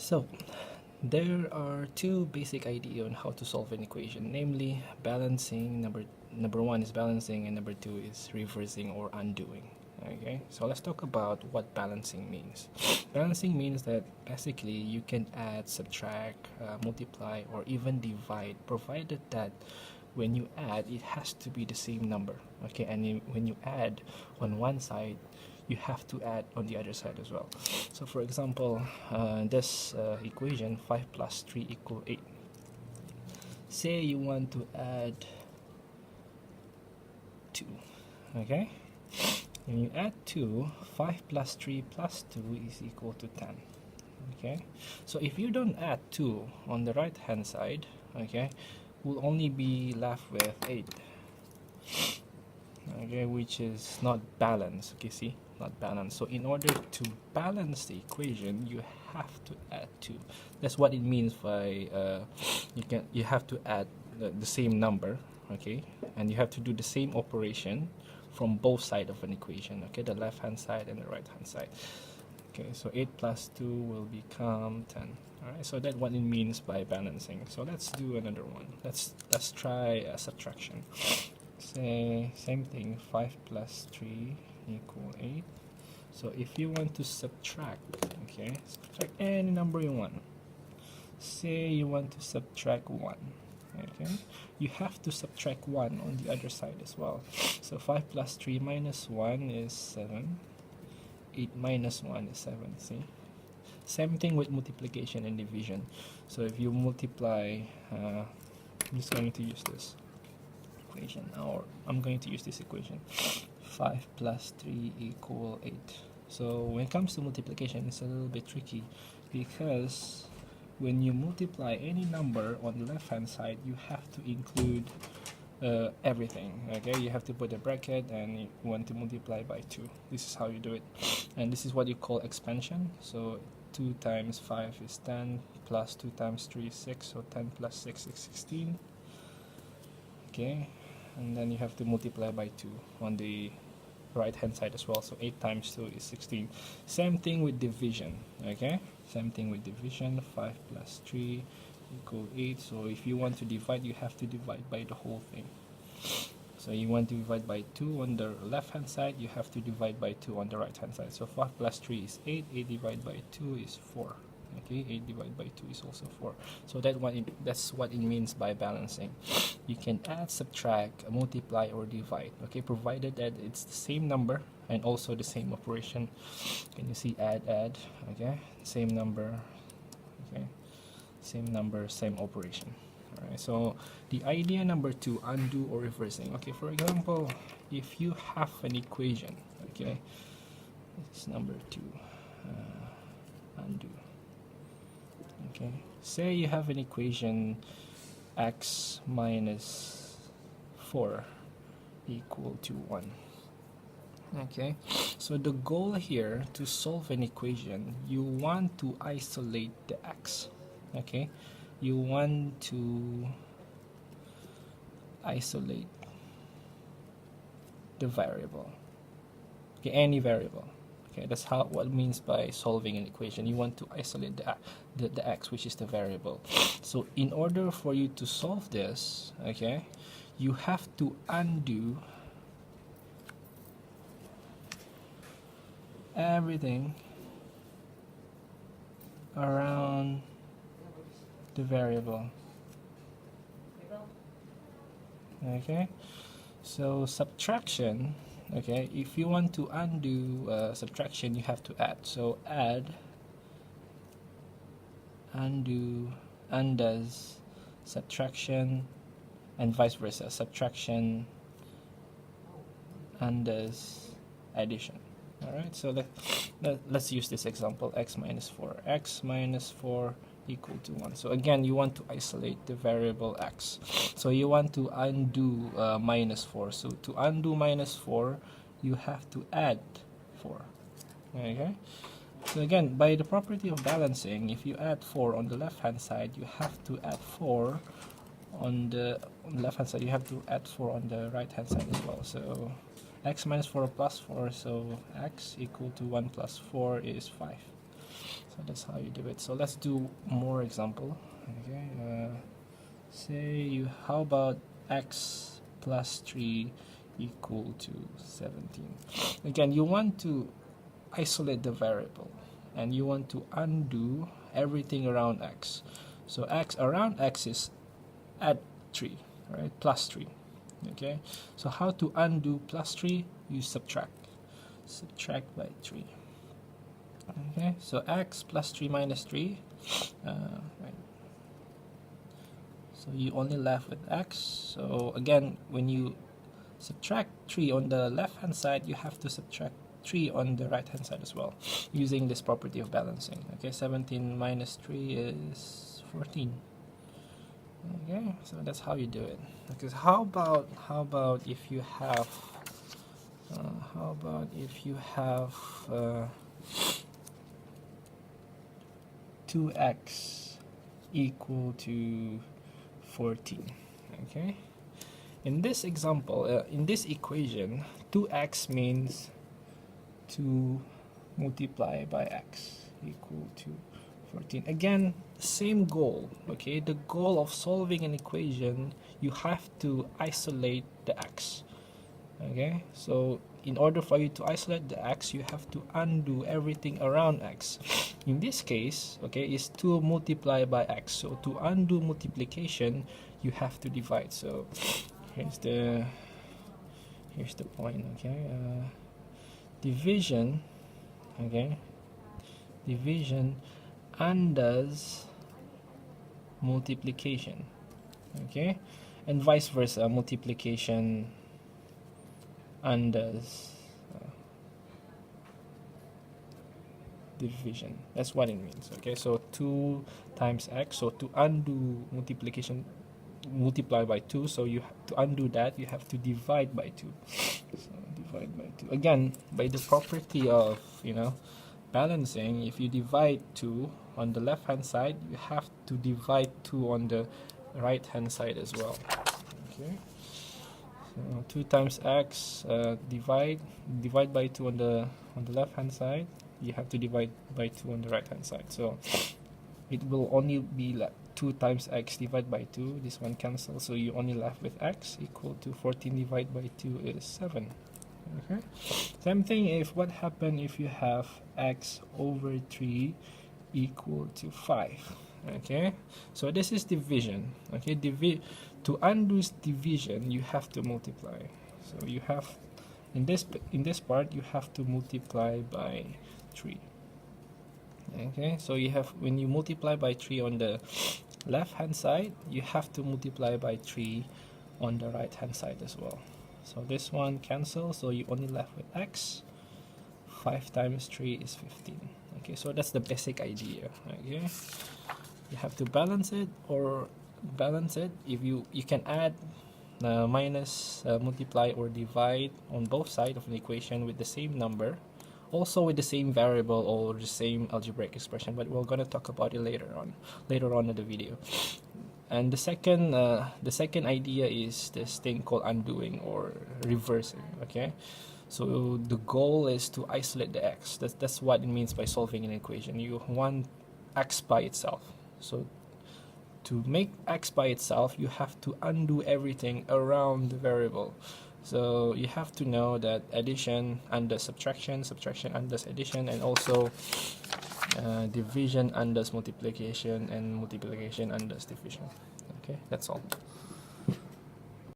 So, there are two basic ideas on how to solve an equation, namely balancing. Number one is balancing, and number two is reversing or undoing. Okay, so let's talk about what balancing means. Balancing means that basically you can add, subtract, multiply, or even divide, provided that when you add, it has to be the same number. Okay, and when you add on one side, you have to add on the other side as well. So for example, this equation 5 plus 3 equal 8. Say you want to add 2. Okay, when you add 2, 5 plus 3 plus 2 is equal to 10. Okay, so if you don't add 2 on the right hand side, okay, we'll only be left with 8. Okay, which is not balanced. Okay, see, not balanced. So in order to balance the equation, you have to add 2. That's what it means by you have to add the same number, okay, and you have to do the same operation from both sides of an equation, okay, the left hand side and the right hand side. Okay, so 8 plus 2 will become 10. Alright, so that's what it means by balancing. So let's do another one. Let's try subtraction. Say same thing, 5 plus 3 equal 8. So if you want to subtract, okay, subtract any number you want. Say you want to subtract 1, okay, you have to subtract 1 on the other side as well. So 5 plus 3 minus 1 is 7. 8 minus 1 is 7, see? Same thing with multiplication and division. So if you multiply, I'm just going to use this equation, or I'm going to use this equation. 5 plus 3 equal 8. So when it comes to multiplication, it's a little bit tricky, because when you multiply any number on the left hand side, you have to include everything. Okay, you have to put a bracket and you want to multiply by 2. This is how you do it, and this is what you call expansion. So 2 times 5 is 10, plus 2 times 3 is 6, so 10 plus 6 is 16. Okay, and then you have to multiply by 2 on the right hand side as well. So 8 times 2 is 16. Same thing with division. Okay, same thing with division. 5 plus 3 equal 8. So if you want to divide, you have to divide by the whole thing. So you want to divide by 2 on the left hand side, you have to divide by 2 on the right hand side. So 5 plus 3 is 8. 8 divided by 2 is 4. Okay, 8 divided by 2 is also 4. So that's what it means by balancing. You can add, subtract, multiply, or divide, okay, provided that it's the same number and also the same operation. Can you see add, okay, same number, okay, same number, same operation. Alright, so the idea number 2, undo or reversing. Okay, for example, if you have an equation, okay, it's number 2, undo. Okay, say you have an equation x minus 4 equal to 1. Okay, so the goal here to solve an equation, you want to isolate the x. Okay, you want to isolate the variable, okay, any variable. Okay, that's what it means by solving an equation. You want to isolate the x, which is the variable. So in order for you to solve this, okay, you have to undo everything around the variable. Okay, so subtraction. Okay, if you want to undo subtraction, you have to add. So add, undo, undoes subtraction, and vice versa. Subtraction undoes addition. Alright, so let's use this example, x minus 4. X minus 4 equal to 1. So again, you want to isolate the variable x. So you want to undo minus 4. So to undo minus 4, you have to add 4. Okay? So again, by the property of balancing, if you add 4 on the left hand side, you have to add 4 on the left hand side. You have to add 4 on the right hand side as well. So x minus 4 plus 4, so x equal to 1 plus 4 is 5. So that's how you do it. So let's do more example. Okay, say you, how about x plus 3 equal to 17. Again, you want to isolate the variable and you want to undo everything around x. So x around x is add 3, right? Plus 3. Okay, so how to undo plus 3? You subtract by 3. Okay, so x plus 3 minus 3, right. So you only left with x. So again, when you subtract 3 on the left hand side, you have to subtract 3 on the right hand side as well, using this property of balancing. Okay, 17 minus 3 is 14. Okay, so that's how you do it. Because how about if you have 2x equal to 14. Okay, in this example, in this equation, 2x means 2 multiplied by x equal to 14. Again, same goal. Okay, the goal of solving an equation, you have to isolate the x. Okay, so in order for you to isolate the x, you have to undo everything around x. In this case, okay, is 2 multiplied by x. So to undo multiplication, you have to divide. So here's the point. Okay, division. Okay, division undoes multiplication. Okay, and vice versa, multiplication undoes division. That's what it means. Okay, so 2 times x. So to undo multiplication, multiply by 2. So you have to undo that, you have to divide by 2. So divide by 2 again, by the property of, you know, balancing. If you divide 2 on the left hand side, you have to divide 2 on the right hand side as well. Okay, so 2 times x, divide by 2 on the left hand side, you have to divide by 2 on the right hand side. So it will only be like 2 times x divided by 2. This one cancels, so you only left with x equal to 14 divided by 2 is 7. Okay, same thing if what happened if you have x over 3 equal to 5. Okay, so this is division. Okay, to undo division, you have to multiply. So you have in this part, you have to multiply by 3. Okay, so you have, when you multiply by 3 on the left hand side, you have to multiply by 3 on the right hand side as well. So this one cancels, so you only left with x. 5 times 3 is 15. Okay, so that's the basic idea. Okay, you have to balance it, or balance it. If you can add minus, multiply or divide on both sides of an equation with the same number, also with the same variable or the same algebraic expression, but we're going to talk about it later on in the video. And the second idea is this thing called undoing or reversing. Okay, so the goal is to isolate the x. That's what it means by solving an equation. You want x by itself. So to make x by itself, you have to undo everything around the variable. So you have to know that addition undoes subtraction, subtraction undoes addition, and also division undoes multiplication, and multiplication undoes division. Okay, that's all.